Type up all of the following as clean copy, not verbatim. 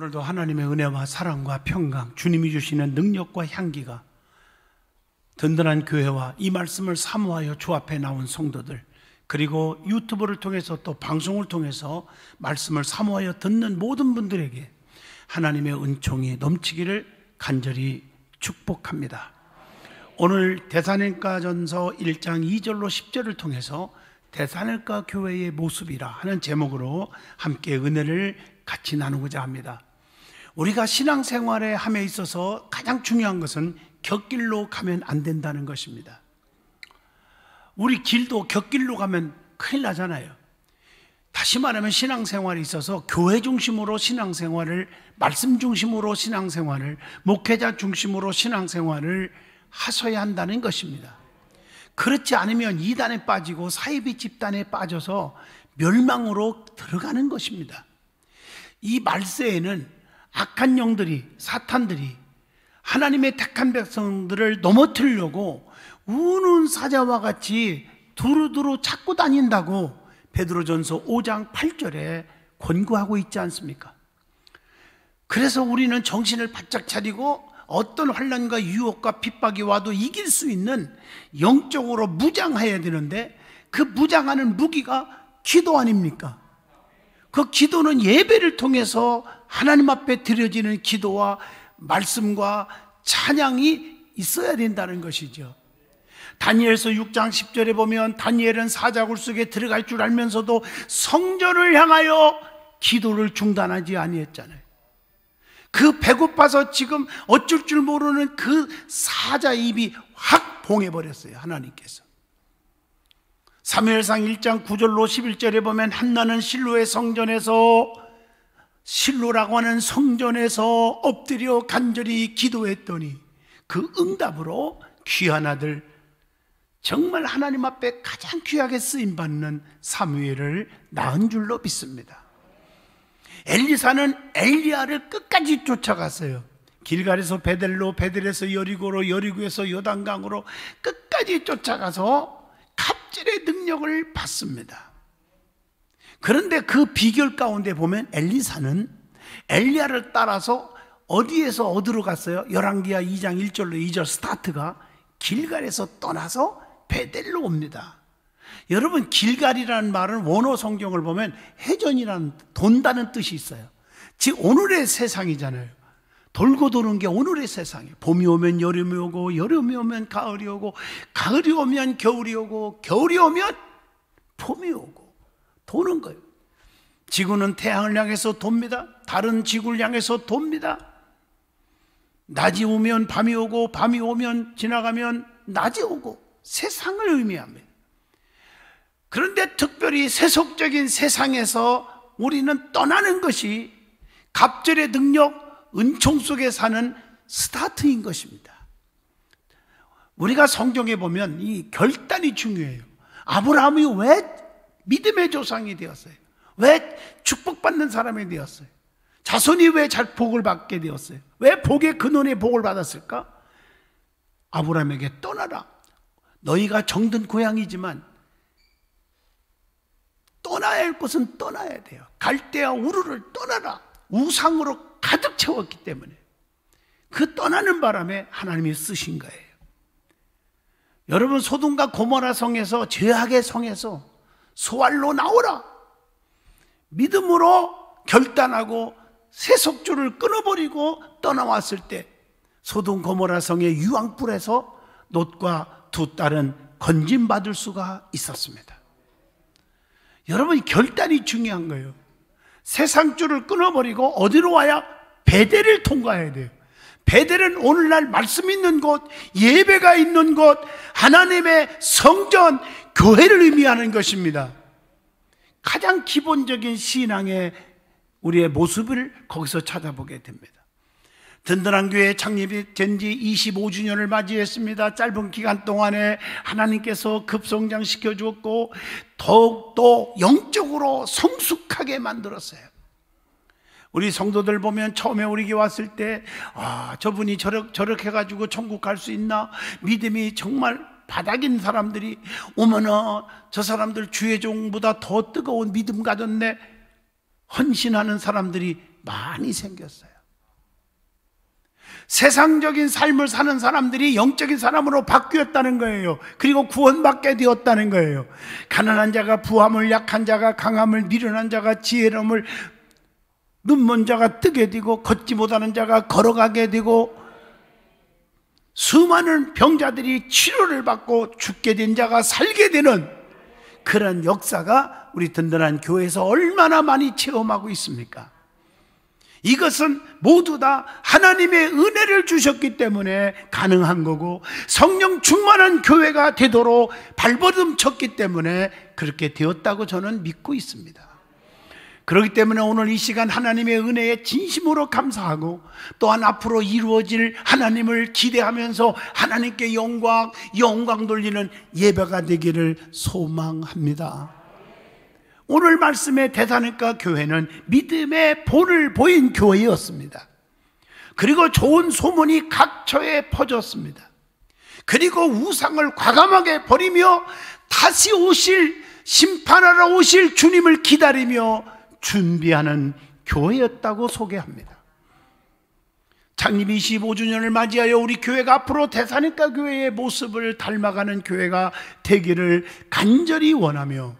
오늘도 하나님의 은혜와 사랑과 평강, 주님이 주시는 능력과 향기가 든든한 교회와 이 말씀을 사모하여 주 앞에 나온 성도들, 그리고 유튜브를 통해서 또 방송을 통해서 말씀을 사모하여 듣는 모든 분들에게 하나님의 은총이 넘치기를 간절히 축복합니다. 오늘 데살로니가전서 1장 2절로 10절을 통해서 데살로니가 교회의 모습이라 하는 제목으로 함께 은혜를 같이 나누고자 합니다. 우리가 신앙생활에 함에 있어서 가장 중요한 것은 곁길로 가면 안 된다는 것입니다. 우리 길도 곁길로 가면 큰일 나잖아요. 다시 말하면 신앙생활에 있어서 교회 중심으로 신앙생활을, 말씀 중심으로 신앙생활을, 목회자 중심으로 신앙생활을 하셔야 한다는 것입니다. 그렇지 않으면 이단에 빠지고 사이비 집단에 빠져서 멸망으로 들어가는 것입니다. 이 말세에는 악한 영들이, 사탄들이 하나님의 택한 백성들을 넘어뜨리려고 우는 사자와 같이 두루두루 찾고 다닌다고 베드로전서 5장 8절에 권고하고 있지 않습니까? 그래서 우리는 정신을 바짝 차리고 어떤 환난과 유혹과 핍박이 와도 이길 수 있는 영적으로 무장해야 되는데, 그 무장하는 무기가 기도 아닙니까? 그 기도는 예배를 통해서 하나님 앞에 드려지는 기도와 말씀과 찬양이 있어야 된다는 것이죠. 다니엘서 6장 10절에 보면 다니엘은 사자굴 속에 들어갈 줄 알면서도 성전을 향하여 기도를 중단하지 아니했잖아요. 그 배고파서 지금 어쩔 줄 모르는 그 사자 입이 확 봉해버렸어요, 하나님께서. 사무엘상 1장 9절로 11절에 보면 한나는 실로의 성전에서, 실로라고 하는 성전에서 엎드려 간절히 기도했더니 그 응답으로 귀한 아들, 정말 하나님 앞에 가장 귀하게 쓰임받는 사무엘을 낳은 줄로 믿습니다. 엘리사는 엘리야를 끝까지 쫓아갔어요. 길갈에서 베델로, 베델에서 여리고로, 여리고에서 요단강으로 끝까지 쫓아가서 갑질의 능력을 받습니다. 그런데 그 비결 가운데 보면 엘리사는 엘리야를 따라서 어디에서 어디로 갔어요? 열왕기하 2장 1절로 2절 스타트가 길갈에서 떠나서 베델로 옵니다. 여러분, 길갈이라는 말은 원어 성경을 보면 해전이라는, 돈다는 뜻이 있어요. 즉 오늘의 세상이잖아요. 돌고 도는 게 오늘의 세상이에요. 봄이 오면 여름이 오고, 여름이 오면 가을이 오고, 가을이 오면 겨울이 오고, 겨울이 오면 봄이 오고, 도는 거예요. 지구는 태양을 향해서 돕니다. 달은 지구를 향해서 돕니다. 낮이 오면 밤이 오고, 밤이 오면 지나가면 낮이 오고, 세상을 의미합니다. 그런데 특별히 세속적인 세상에서 우리는 떠나는 것이 갑절의 능력, 은총 속에 사는 스타트인 것입니다. 우리가 성경에 보면 이 결단이 중요해요. 아브라함이 왜 믿음의 조상이 되었어요? 왜 축복받는 사람이 되었어요? 자손이 왜 잘 복을 받게 되었어요? 왜 복의 근원의 복을 받았을까? 아브라함에게 떠나라. 너희가 정든 고향이지만 떠나야 할 곳은 떠나야 돼요. 갈대아 우르를 떠나라. 우상으로 가득 채웠기 때문에 그 떠나는 바람에 하나님이 쓰신 거예요. 여러분, 소돔과 고모라 성에서, 죄악의 성에서 소알로 나오라. 믿음으로 결단하고 세속주를 끊어버리고 떠나왔을 때 소돔 고모라 성의 유황불에서 롯과 두 딸은 건진받을 수가 있었습니다. 여러분, 결단이 중요한 거예요. 세상줄을 끊어버리고 어디로 와야? 베델을 통과해야 돼요. 베델은 오늘날 말씀 있는 곳, 예배가 있는 곳, 하나님의 성전, 교회를 의미하는 것입니다. 가장 기본적인 신앙의 우리의 모습을 거기서 찾아보게 됩니다. 든든한 교회 창립이 된 지 25주년을 맞이했습니다. 짧은 기간 동안에 하나님께서 급성장시켜 주었고 더욱더 영적으로 성숙하게 만들었어요. 우리 성도들 보면 처음에 우리 교회 왔을 때 저분이 저렇게 해가지고 천국 갈 수 있나? 믿음이 정말 바닥인 사람들이 오면은 저 사람들 주의 종보다 더 뜨거운 믿음 가졌네. 헌신하는 사람들이 많이 생겼어요. 세상적인 삶을 사는 사람들이 영적인 사람으로 바뀌었다는 거예요. 그리고 구원받게 되었다는 거예요. 가난한 자가 부함을, 약한 자가 강함을, 미련한 자가 지혜로움을, 눈먼 자가 뜨게 되고 걷지 못하는 자가 걸어가게 되고, 수많은 병자들이 치료를 받고 죽게 된 자가 살게 되는 그런 역사가 우리 든든한 교회에서 얼마나 많이 체험하고 있습니까? 이것은 모두 다 하나님의 은혜를 주셨기 때문에 가능한 거고, 성령 충만한 교회가 되도록 발버둥 쳤기 때문에 그렇게 되었다고 저는 믿고 있습니다. 그렇기 때문에 오늘 이 시간 하나님의 은혜에 진심으로 감사하고, 또한 앞으로 이루어질 하나님을 기대하면서 하나님께 영광 돌리는 예배가 되기를 소망합니다. 오늘 말씀의 대사님과 교회는 믿음의 본을 보인 교회였습니다. 그리고 좋은 소문이 각처에 퍼졌습니다. 그리고 우상을 과감하게 버리며 다시 오실, 심판하러 오실 주님을 기다리며 준비하는 교회였다고 소개합니다. 창립 25주년을 맞이하여 우리 교회가 앞으로 대사님과 교회의 모습을 닮아가는 교회가 되기를 간절히 원하며,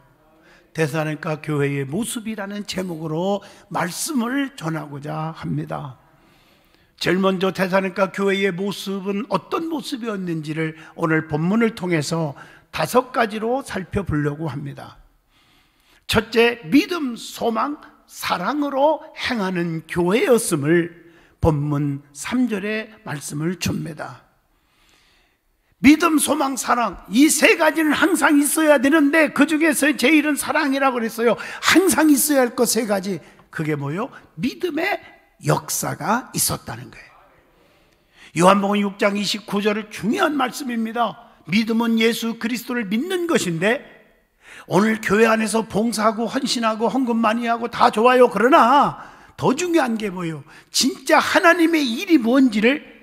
대사님과 교회의 모습이라는 제목으로 말씀을 전하고자 합니다. 제일 먼저 대사님과 교회의 모습은 어떤 모습이었는지를 오늘 본문을 통해서 5가지로 살펴보려고 합니다. 첫째, 믿음, 소망, 사랑으로 행하는 교회였음을 본문 3절의 말씀을 줍니다. 믿음, 소망, 사랑, 이 3가지는 항상 있어야 되는데 그 중에서 제일은 사랑이라고 그랬어요. 항상 있어야 할 것 3가지. 그게 뭐요? 믿음의 역사가 있었다는 거예요. 요한복음 6장 29절은 중요한 말씀입니다. 믿음은 예수 그리스도를 믿는 것인데, 오늘 교회 안에서 봉사하고 헌신하고 헌금 많이 하고 다 좋아요. 그러나 더 중요한 게 뭐예요? 진짜 하나님의 일이 뭔지를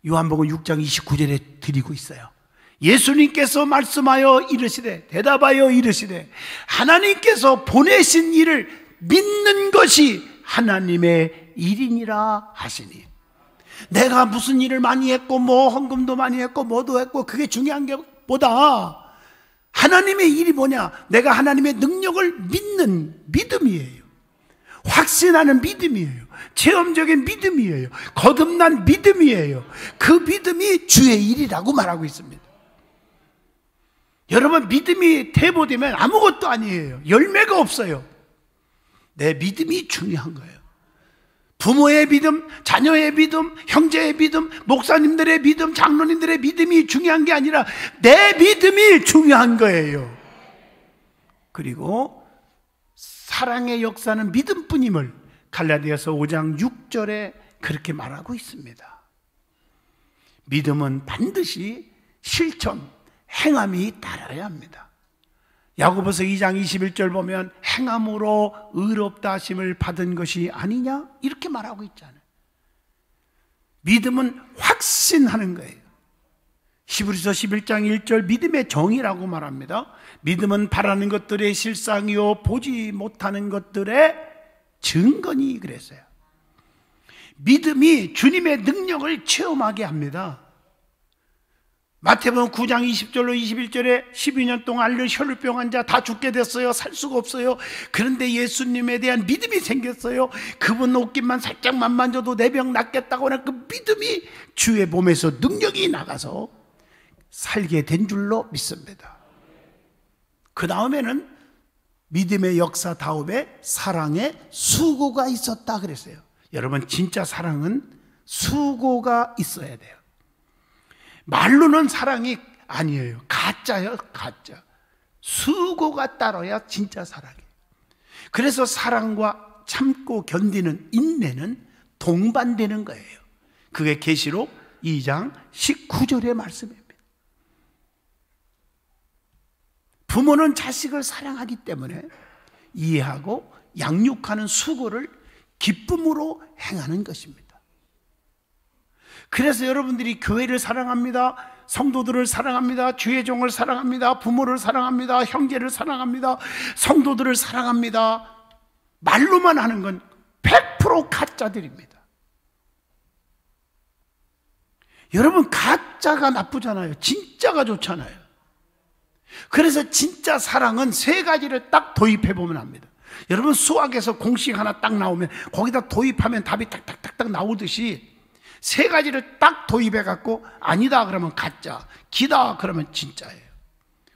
요한복음 6장 29절에 드리고 있어요. 예수님께서 말씀하여 이르시되, 대답하여 이르시되, 하나님께서 보내신 일을 믿는 것이 하나님의 일이니라 하시니. 내가 무슨 일을 많이 했고 뭐 헌금도 많이 했고 뭐도 했고 그게 중요한 게 보다 하나님의 일이 뭐냐? 내가 하나님의 능력을 믿는 믿음이에요. 확신하는 믿음이에요. 체험적인 믿음이에요. 거듭난 믿음이에요. 그 믿음이 주의 일이라고 말하고 있습니다. 여러분, 믿음이 퇴보되면 아무것도 아니에요. 열매가 없어요. 내 믿음이 중요한 거예요. 부모의 믿음, 자녀의 믿음, 형제의 믿음, 목사님들의 믿음, 장로님들의 믿음이 중요한 게 아니라 내 믿음이 중요한 거예요. 그리고 사랑의 역사는 믿음뿐임을 갈라디아서 5장 6절에 그렇게 말하고 있습니다. 믿음은 반드시 실천, 행함이 따라야 합니다. 야고보서 2장 21절 보면 행함으로 의롭다 하심을 받은 것이 아니냐? 이렇게 말하고 있잖아요. 믿음은 확신하는 거예요. 히브리서 11장 1절 믿음의 정의라고 말합니다. 믿음은 바라는 것들의 실상이요 보지 못하는 것들의 증거니 그랬어요. 믿음이 주님의 능력을 체험하게 합니다. 마태복음 9장 20절로 21절에 12년 동안 앓는 혈루병 환자 다 죽게 됐어요. 살 수가 없어요. 그런데 예수님에 대한 믿음이 생겼어요. 그분 옷깃만 살짝만 만져도 내 병 낫겠다고 하는 그 믿음이 주의 몸에서 능력이 나가서 살게 된 줄로 믿습니다. 그 다음에는 믿음의 역사 다음에 사랑의 수고가 있었다 그랬어요. 여러분, 진짜 사랑은 수고가 있어야 돼요. 말로는 사랑이 아니에요. 가짜예요, 가짜. 수고가 따라야 진짜 사랑이에요. 그래서 사랑과 참고 견디는 인내는 동반되는 거예요. 그게 계시록 2장 19절의 말씀입니다. 부모는 자식을 사랑하기 때문에 이해하고 양육하는 수고를 기쁨으로 행하는 것입니다. 그래서 여러분들이 교회를 사랑합니다. 성도들을 사랑합니다. 주의 종을 사랑합니다. 부모를 사랑합니다. 형제를 사랑합니다. 성도들을 사랑합니다. 말로만 하는 건 100% 가짜들입니다. 여러분, 가짜가 나쁘잖아요. 진짜가 좋잖아요. 그래서 진짜 사랑은 세 가지를 딱 도입해 보면 합니다. 여러분, 수학에서 공식 하나 딱 나오면 거기다 도입하면 답이 딱딱딱딱 나오듯이 세 가지를 딱 도입해 갖고 아니다 그러면 가짜, 기다 그러면 진짜예요.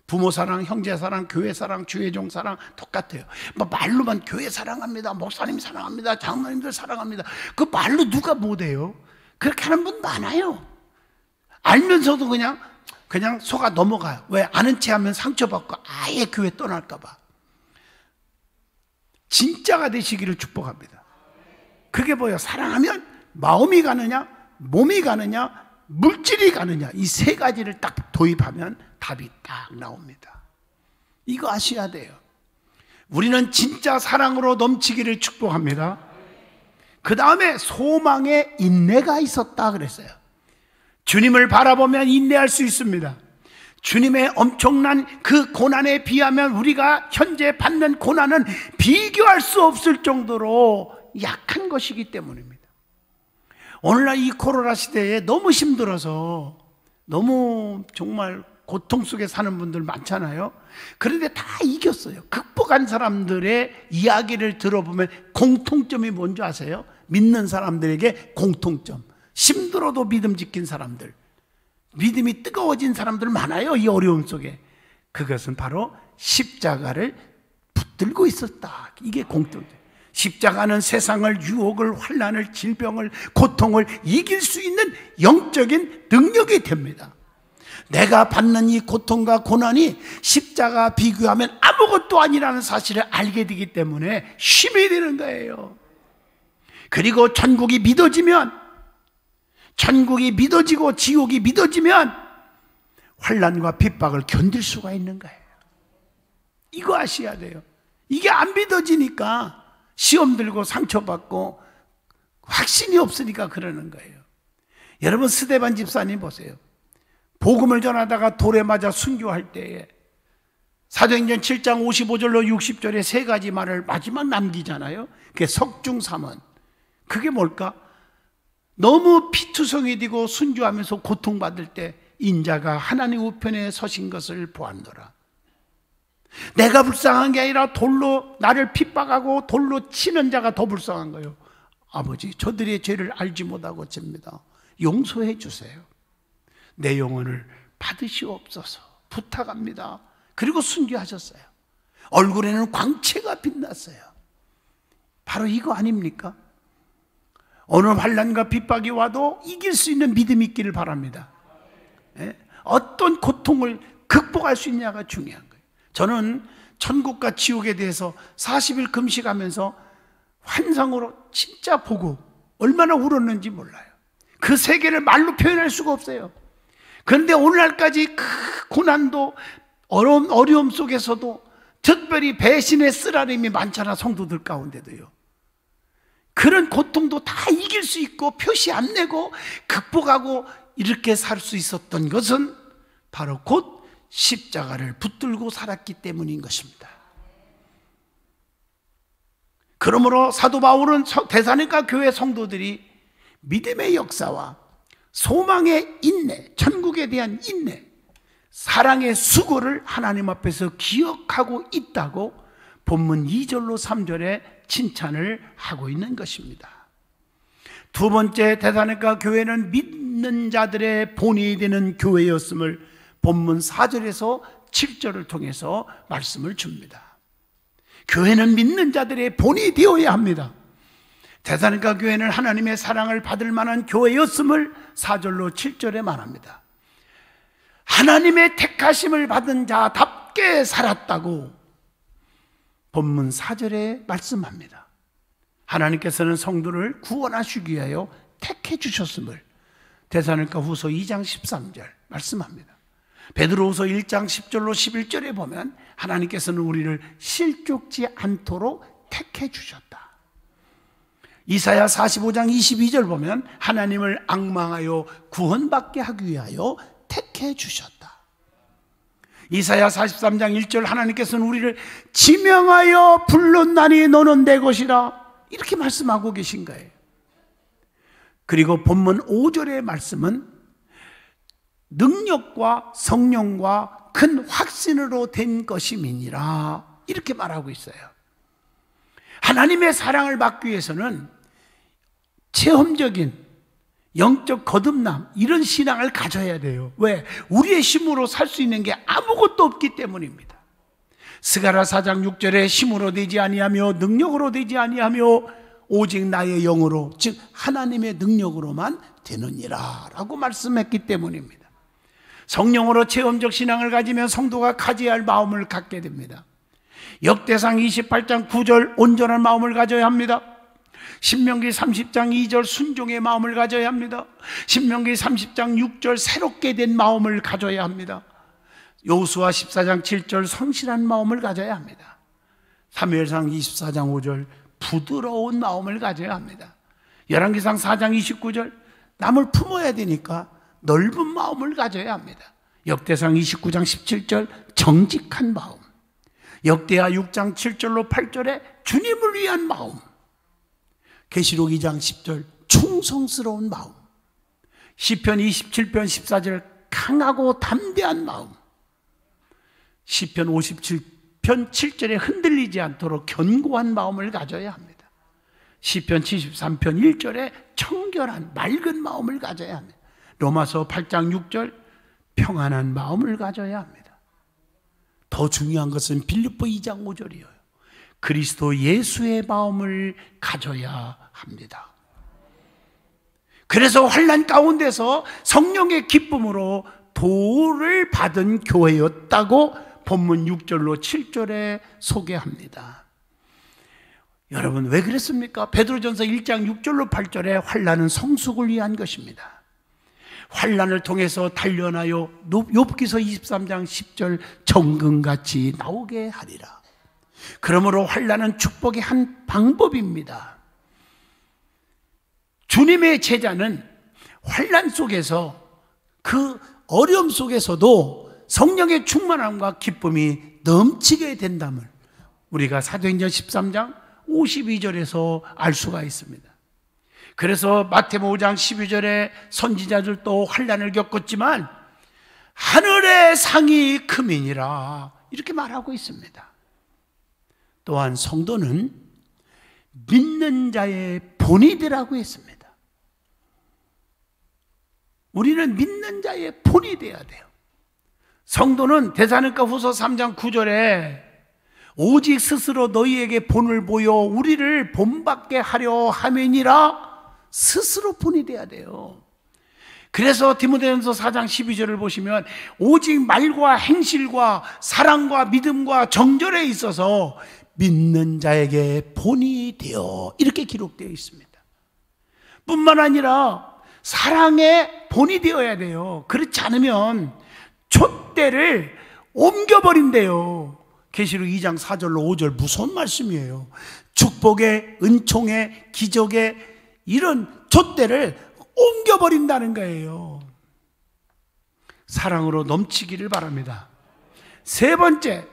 부모 사랑, 형제 사랑, 교회 사랑, 주의종 사랑 똑같아요. 뭐 말로만 교회 사랑합니다, 목사님 사랑합니다, 장로님들 사랑합니다. 그 말로 누가 못해요? 그렇게 하는 분 많아요. 알면서도 그냥 속아 넘어가요. 왜? 아는 체 하면 상처받고 아예 교회 떠날까 봐. 진짜가 되시기를 축복합니다. 그게 뭐예요? 사랑하면 마음이 가느냐, 몸이 가느냐, 물질이 가느냐, 이 세 가지를 딱 도입하면 답이 딱 나옵니다. 이거 아셔야 돼요. 우리는 진짜 사랑으로 넘치기를 축복합니다. 그 다음에 소망에 인내가 있었다 그랬어요. 주님을 바라보면 인내할 수 있습니다. 주님의 엄청난 그 고난에 비하면 우리가 현재 받는 고난은 비교할 수 없을 정도로 약한 것이기 때문입니다. 오늘날 이 코로나 시대에 너무 힘들어서 너무 정말 고통 속에 사는 분들 많잖아요. 그런데 다 이겼어요. 극복한 사람들의 이야기를 들어보면 공통점이 뭔지 아세요? 믿는 사람들에게 공통점. 힘들어도 믿음 지킨 사람들, 믿음이 뜨거워진 사람들 많아요. 이 어려움 속에. 그것은 바로 십자가를 붙들고 있었다. 이게 공통점. 십자가는 세상을, 유혹을, 환난을, 질병을, 고통을 이길 수 있는 영적인 능력이 됩니다. 내가 받는 이 고통과 고난이 십자가 비교하면 아무것도 아니라는 사실을 알게 되기 때문에 힘이 되는 거예요. 그리고 천국이 믿어지고 지옥이 믿어지면 환난과 핍박을 견딜 수가 있는 거예요. 이거 아셔야 돼요. 이게 안 믿어지니까 시험 들고 상처받고 확신이 없으니까 그러는 거예요. 여러분, 스데반 집사님 보세요. 복음을 전하다가 돌에 맞아 순교할 때에 사도행전 7장 55절로 60절에 세 가지 말을 마지막 남기잖아요. 그게 석중삼원. 그게 뭘까? 너무 피투성이 되고 순교하면서 고통받을 때 인자가 하나님 우편에 서신 것을 보았노라. 내가 불쌍한 게 아니라 돌로 나를 핍박하고 돌로 치는 자가 더 불쌍한 거예요. 아버지, 저들의 죄를 알지 못하고 쩉니다. 용서해 주세요. 내 영혼을 받으시옵소서 부탁합니다. 그리고 순교하셨어요. 얼굴에는 광채가 빛났어요. 바로 이거 아닙니까? 어느 환난과 핍박이 와도 이길 수 있는 믿음이 있기를 바랍니다. 어떤 고통을 극복할 수 있냐가 중요한 거예요. 저는 천국과 지옥에 대해서 40일 금식하면서 환상으로 진짜 보고 얼마나 울었는지 몰라요. 그 세계를 말로 표현할 수가 없어요. 그런데 오늘날까지 그 고난도 어려움 속에서도 특별히 배신의 쓰라림이 많잖아, 성도들 가운데도요. 그런 고통도 다 이길 수 있고 표시 안 내고 극복하고 이렇게 살 수 있었던 것은 바로 곧 십자가를 붙들고 살았기 때문인 것입니다. 그러므로 사도 바울은 데살로니가 교회 성도들이 믿음의 역사와 소망의 인내, 천국에 대한 인내, 사랑의 수고를 하나님 앞에서 기억하고 있다고 본문 2절로 3절에 칭찬을 하고 있는 것입니다. 두 번째, 데살로니가 교회는 믿는 자들의 본이 되는 교회였음을 본문 4절에서 7절을 통해서 말씀을 줍니다. 교회는 믿는 자들의 본이 되어야 합니다. 데살로니가 교회는 하나님의 사랑을 받을 만한 교회였음을 4절로 7절에 말합니다. 하나님의 택하심을 받은 자답게 살았다고 본문 4절에 말씀합니다. 하나님께서는 성도를 구원하시기 위하여 택해 주셨음을 데살로니가 후서 2장 13절 말씀합니다. 베드로후서 1장 10절로 11절에 보면 하나님께서는 우리를 실족지 않도록 택해 주셨다. 이사야 45장 22절 보면 하나님을 앙망하여 구원받게 하기 위하여 택해 주셨다. 이사야 43장 1절 하나님께서는 우리를 지명하여 불렀나니 너는 내 것이라 이렇게 말씀하고 계신 거예요. 그리고 본문 5절의 말씀은 능력과 성령과 큰 확신으로 된 것임이니라 이렇게 말하고 있어요. 하나님의 사랑을 받기 위해서는 체험적인 영적 거듭남 이런 신앙을 가져야 돼요. 왜? 우리의 힘으로 살 수 있는 게 아무것도 없기 때문입니다. 스가랴 4장 6절에 힘으로 되지 아니하며 능력으로 되지 아니하며 오직 나의 영으로 즉 하나님의 능력으로만 되느니라 라고 말씀했기 때문입니다. 성령으로 체험적 신앙을 가지면 성도가 가져야 할 마음을 갖게 됩니다. 역대상 28장 9절 온전한 마음을 가져야 합니다. 신명기 30장 2절 순종의 마음을 가져야 합니다. 신명기 30장 6절 새롭게 된 마음을 가져야 합니다. 여호수아 14장 7절 성실한 마음을 가져야 합니다. 사무엘상 24장 5절 부드러운 마음을 가져야 합니다. 열왕기상 4장 29절 남을 품어야 되니까 넓은 마음을 가져야 합니다. 역대상 29장 17절 정직한 마음, 역대하 6장 7절로 8절에 주님을 위한 마음, 계시록 2장 10절 충성스러운 마음, 시편 27편 14절 강하고 담대한 마음, 시편 57편 7절에 흔들리지 않도록 견고한 마음을 가져야 합니다. 시편 73편 1절에 청결한 맑은 마음을 가져야 합니다. 로마서 8장 6절 평안한 마음을 가져야 합니다. 더 중요한 것은 빌립보 2장 5절이에요. 그리스도 예수의 마음을 가져야 합니다. 그래서 환난 가운데서 성령의 기쁨으로 도를 받은 교회였다고 본문 6절로 7절에 소개합니다. 여러분 왜 그랬습니까? 베드로전서 1장 6절로 8절에 환난은 성숙을 위한 것입니다. 환난을 통해서 단련하여 욥기서 23장 10절 정금같이 나오게 하리라. 그러므로 환난은 축복의 한 방법입니다. 주님의 제자는 환난 속에서 그 어려움 속에서도 성령의 충만함과 기쁨이 넘치게 된다면 우리가 사도행전 13장 52절에서 알 수가 있습니다. 그래서 마태복음 5장 12절에 선지자들도 환난을 겪었지만 하늘의 상이 크민이라 이렇게 말하고 있습니다. 또한 성도는 믿는 자의 본이 되라고 했습니다. 우리는 믿는 자의 본이 되어야 돼요. 성도는 데살로니가 후서 3장 9절에 오직 스스로 너희에게 본을 보여 우리를 본받게 하려 함이니라 스스로 본이 되어야 돼요. 그래서 디모데전서 4장 12절을 보시면 오직 말과 행실과 사랑과 믿음과 정절에 있어서 믿는 자에게 본이 되어 이렇게 기록되어 있습니다. 뿐만 아니라 사랑의 본이 되어야 돼요. 그렇지 않으면 촛대를 옮겨버린대요. 계시록 2장 4절로 5절 무서운 말씀이에요. 축복의 은총의 기적의 이런 촛대를 옮겨버린다는 거예요. 사랑으로 넘치기를 바랍니다. 세 번째,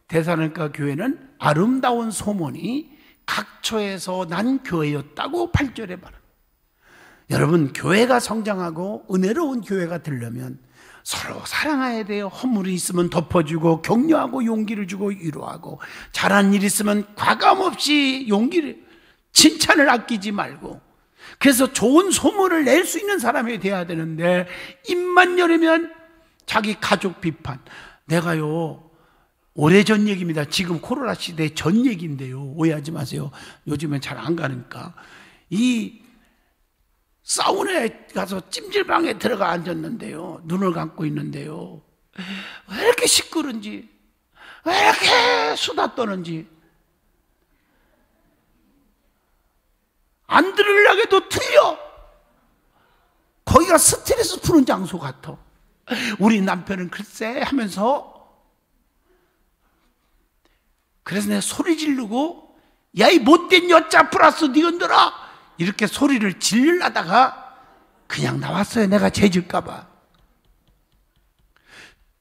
데살로니가 교회는 아름다운 소문이 각처에서 난 교회였다고 8절에 말합니다. 여러분 교회가 성장하고 은혜로운 교회가 되려면 서로 사랑해야 돼요. 허물이 있으면 덮어주고 격려하고 용기를 주고 위로하고 잘한 일 있으면 과감없이 용기를 칭찬을 아끼지 말고 그래서 좋은 소문을 낼 수 있는 사람이 돼야 되는데 입만 열으면 자기 가족 비판. 내가요 오래전 얘기입니다. 지금 코로나 시대 전 얘기인데요. 오해하지 마세요. 요즘엔 잘 안 가니까 이 사우나에 가서 찜질방에 들어가 앉았는데요. 눈을 감고 있는데요. 왜 이렇게 시끄러운지, 왜 이렇게 수다 떠는지. 안 들으려고 해도 틀려. 거기가 스트레스 푸는 장소 같아. 우리 남편은 글쎄 하면서 그래서 내가 소리 지르고 야 이 못된 여자 플러스 니언들아 이렇게 소리를 지르려다가 그냥 나왔어요. 내가 죄질까 봐.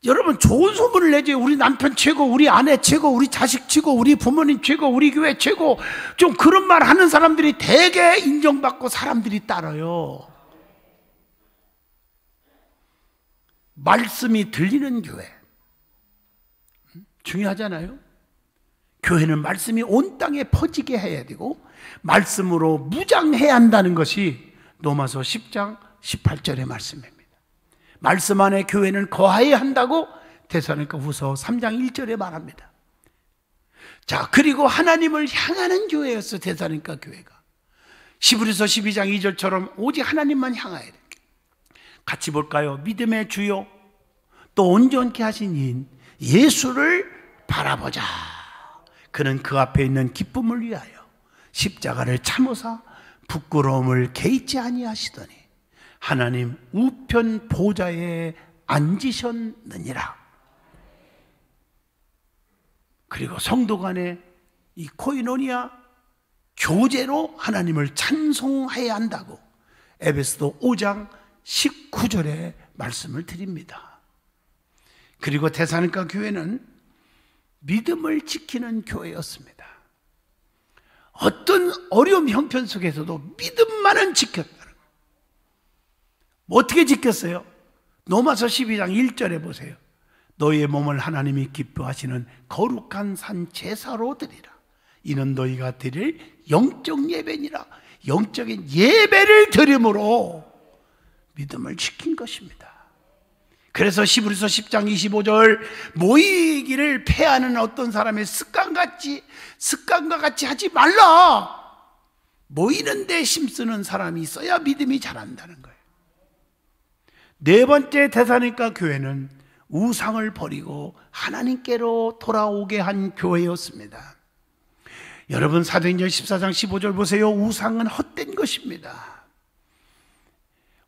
여러분 좋은 소문을 내줘요. 우리 남편 최고, 우리 아내 최고, 우리 자식 최고, 우리 부모님 최고, 우리 교회 최고. 좀 그런 말 하는 사람들이 되게 인정받고 사람들이 따라요. 말씀이 들리는 교회 중요하잖아요. 교회는 말씀이 온 땅에 퍼지게 해야 되고 말씀으로 무장해야 한다는 것이 로마서 10장 18절의 말씀입니다. 말씀 안에 교회는 거하여야 한다고 데살로니가후서 3장 1절에 말합니다. 자, 그리고 하나님을 향하는 교회였어. 데살로니가 교회가 히브리서 12장 2절처럼 오직 하나님만 향하여야 돼. 같이 볼까요? 믿음의 주요 또 온전케 하신 이인 예수를 바라보자. 그는 그 앞에 있는 기쁨을 위하여 십자가를 참으사 부끄러움을 개의치 아니하시더니 하나님 우편 보좌에 앉으셨느니라. 그리고 성도 간에 이 코이노니아 교제로 하나님을 찬송해야 한다고 에베소서 5장 19절에 말씀을 드립니다. 그리고 데살로니가 교회는 믿음을 지키는 교회였습니다. 어떤 어려움 형편 속에서도 믿음만은 지켰다. 어떻게 지켰어요? 로마서 12장 1절에 보세요. 너희의 몸을 하나님이 기뻐하시는 거룩한 산 제사로 드리라. 이는 너희가 드릴 영적 예배니라. 영적인 예배를 드림으로 믿음을 지킨 것입니다. 그래서 히브리서 10장 25절 모이기를 패하는 어떤 사람의 습관과 같이 하지 말라. 모이는 데 힘쓰는 사람이 있어야 믿음이 자란다는 거예요. 네 번째 데살로니가 교회는 우상을 버리고 하나님께로 돌아오게 한 교회였습니다. 여러분 사도행전 14장 15절 보세요. 우상은 헛된 것입니다.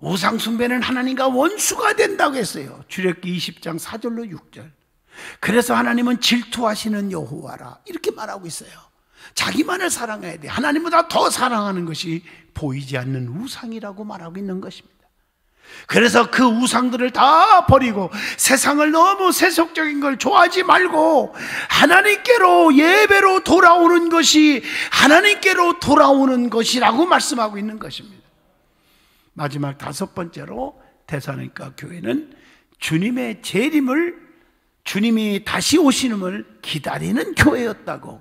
우상 숭배는 하나님과 원수가 된다고 했어요. 출애굽기 20장 4절로 6절. 그래서 하나님은 질투하시는 여호와라 이렇게 말하고 있어요. 자기만을 사랑해야 돼. 하나님보다 더 사랑하는 것이 보이지 않는 우상이라고 말하고 있는 것입니다. 그래서 그 우상들을 다 버리고 세상을 너무 세속적인 걸 좋아하지 말고 하나님께로 예배로 돌아오는 것이 하나님께로 돌아오는 것이라고 말씀하고 있는 것입니다. 마지막 다섯 번째로 데살로니가 교회는 주님의 재림을, 주님이 다시 오시는을 기다리는 교회였다고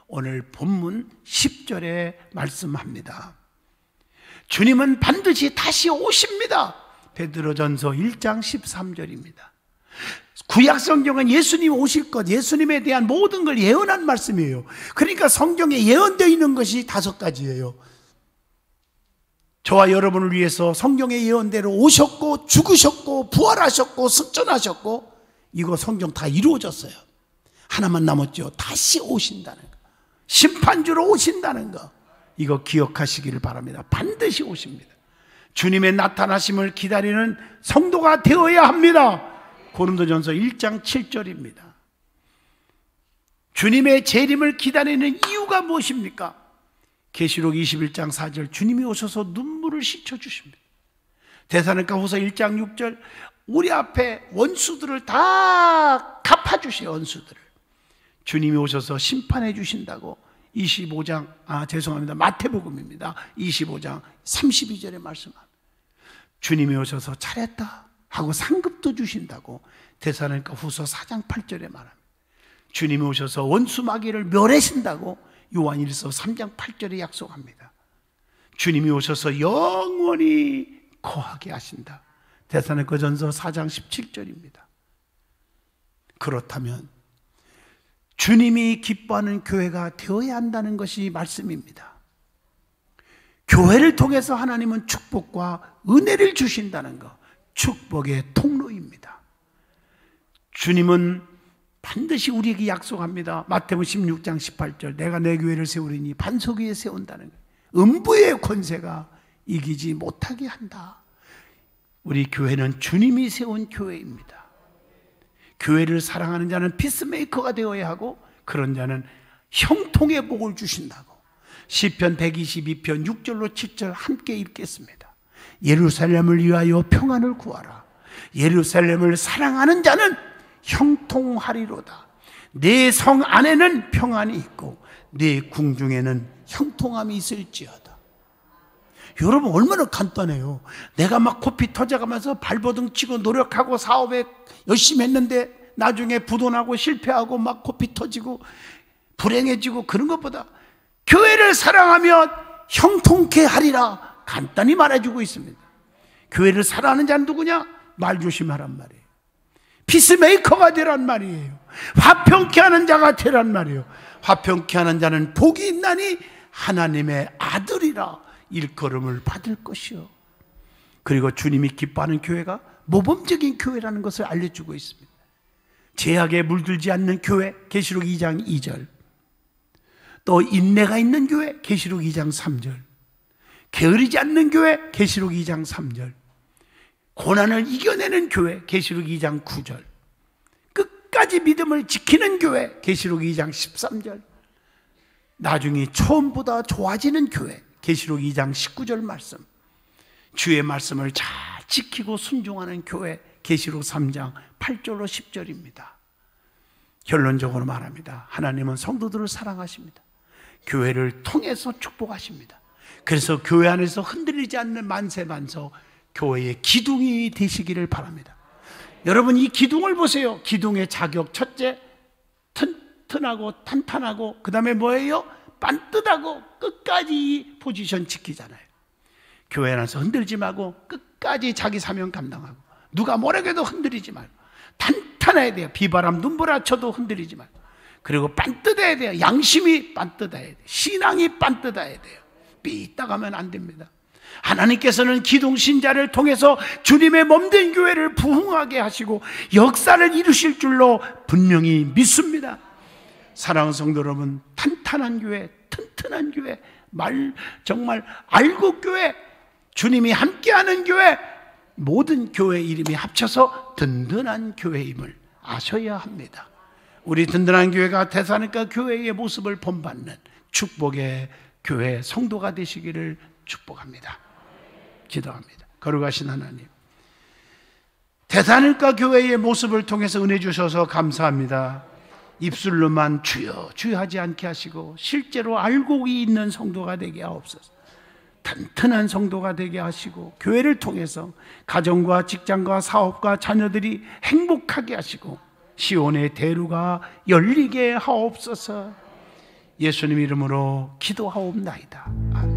오늘 본문 10절에 말씀합니다. 주님은 반드시 다시 오십니다. 베드로전서 1장 13절입니다. 구약 성경은 예수님 오실 것, 예수님에 대한 모든 걸 예언한 말씀이에요. 그러니까 성경에 예언되어 있는 것이 다섯 가지예요. 저와 여러분을 위해서 성경의 예언대로 오셨고 죽으셨고 부활하셨고 승천하셨고 이거 성경 다 이루어졌어요. 하나만 남았죠. 다시 오신다는 거, 심판주로 오신다는 거, 이거 기억하시기를 바랍니다. 반드시 오십니다. 주님의 나타나심을 기다리는 성도가 되어야 합니다. 고린도전서 1장 7절입니다. 주님의 재림을 기다리는 이유가 무엇입니까? 계시록 21장 4절 주님이 오셔서 눈물을 씻어주십니다. 데살로니가후서 1장 6절 우리 앞에 원수들을 다 갚아주세요. 원수들을 주님이 오셔서 심판해 주신다고 25장 마태복음입니다. 25장 32절에 말씀합니다. 주님이 오셔서 잘했다 하고 상급도 주신다고 데살로니가후서 4장 8절에 말합니다. 주님이 오셔서 원수 마귀를 멸하신다고 요한일서 3장 8절에 약속합니다. 주님이 오셔서 영원히 거하게 하신다. 데살로니가전서 4장 17절입니다. 그렇다면 주님이 기뻐하는 교회가 되어야 한다는 것이 말씀입니다. 교회를 통해서 하나님은 축복과 은혜를 주신다는 것, 축복의 통로입니다. 주님은 반드시 우리에게 약속합니다. 마태복음 16장 18절 내가 내 교회를 세우리니 반석 위에 세운다는 것, 음부의 권세가 이기지 못하게 한다. 우리 교회는 주님이 세운 교회입니다. 교회를 사랑하는 자는 피스메이커가 되어야 하고 그런 자는 형통의 복을 주신다고 시편 122편 6절로 7절 함께 읽겠습니다. 예루살렘을 위하여 평안을 구하라. 예루살렘을 사랑하는 자는 형통하리로다. 내 성 안에는 평안이 있고 내 궁중에는 형통함이 있을지어다. 여러분, 얼마나 간단해요. 내가 막 코피 터져가면서 발버둥 치고 노력하고 사업에 열심히 했는데 나중에 부도나고 실패하고 막 코피 터지고 불행해지고 그런 것보다 교회를 사랑하면 형통케 하리라 간단히 말해주고 있습니다. 교회를 사랑하는 자는 누구냐? 말 조심하란 말이에요. 피스메이커가 되란 말이에요. 화평케 하는 자가 되란 말이에요. 화평케 하는 자는 복이 있나니 하나님의 아들이라 일컬음을 받을 것이요. 그리고 주님이 기뻐하는 교회가 모범적인 교회라는 것을 알려주고 있습니다. 죄악에 물들지 않는 교회, 계시록 2장 2절. 또 인내가 있는 교회, 계시록 2장 3절. 게으르지 않는 교회, 계시록 2장 3절. 고난을 이겨내는 교회, 계시록 2장 9절. 끝까지 믿음을 지키는 교회, 계시록 2장 13절. 나중에 처음보다 좋아지는 교회, 계시록 2장 19절 말씀. 주의 말씀을 잘 지키고 순종하는 교회, 계시록 3장 8절로 10절입니다. 결론적으로 말합니다. 하나님은 성도들을 사랑하십니다. 교회를 통해서 축복하십니다. 그래서 교회 안에서 흔들리지 않는 만세만서 교회의 기둥이 되시기를 바랍니다. 여러분, 이 기둥을 보세요. 기둥의 자격, 첫째, 튼튼하고 탄탄하고, 그 다음에 뭐예요? 반듯하고 끝까지 이 포지션 지키잖아요. 교회 안에서 흔들지 말고 끝까지 자기 사명 감당하고, 누가 뭐라고 해도 흔들리지 말고 탄탄해야 돼요. 비바람 눈보라 쳐도 흔들리지 말고. 그리고 반듯해야 돼요. 양심이 반듯해야 돼요. 신앙이 반듯해야 돼요. 삐딱하면 안 됩니다. 하나님께서는 기둥신자를 통해서 주님의 몸된 교회를 부흥하게 하시고 역사를 이루실 줄로 분명히 믿습니다. 사랑하는 성도 여러분, 탄탄한 교회, 튼튼한 교회, 정말 알곡교회, 주님이 함께하는 교회, 모든 교회 이름이 합쳐서 든든한 교회임을 아셔야 합니다. 우리 든든한 교회가 대사니까 교회의 모습을 본받는 축복의 교회 성도가 되시기를 축복합니다. 기도합니다. 거룩하신 하나님, 대사니까 교회의 모습을 통해서 은혜 주셔서 감사합니다. 입술로만 주여 주여 하지 않게 하시고 실제로 알곡이 있는 성도가 되게 하옵소서. 튼튼한 성도가 되게 하시고 교회를 통해서 가정과 직장과 사업과 자녀들이 행복하게 하시고 시온의 대루가 열리게 하옵소서. 예수님 이름으로 기도하옵나이다. 아멘.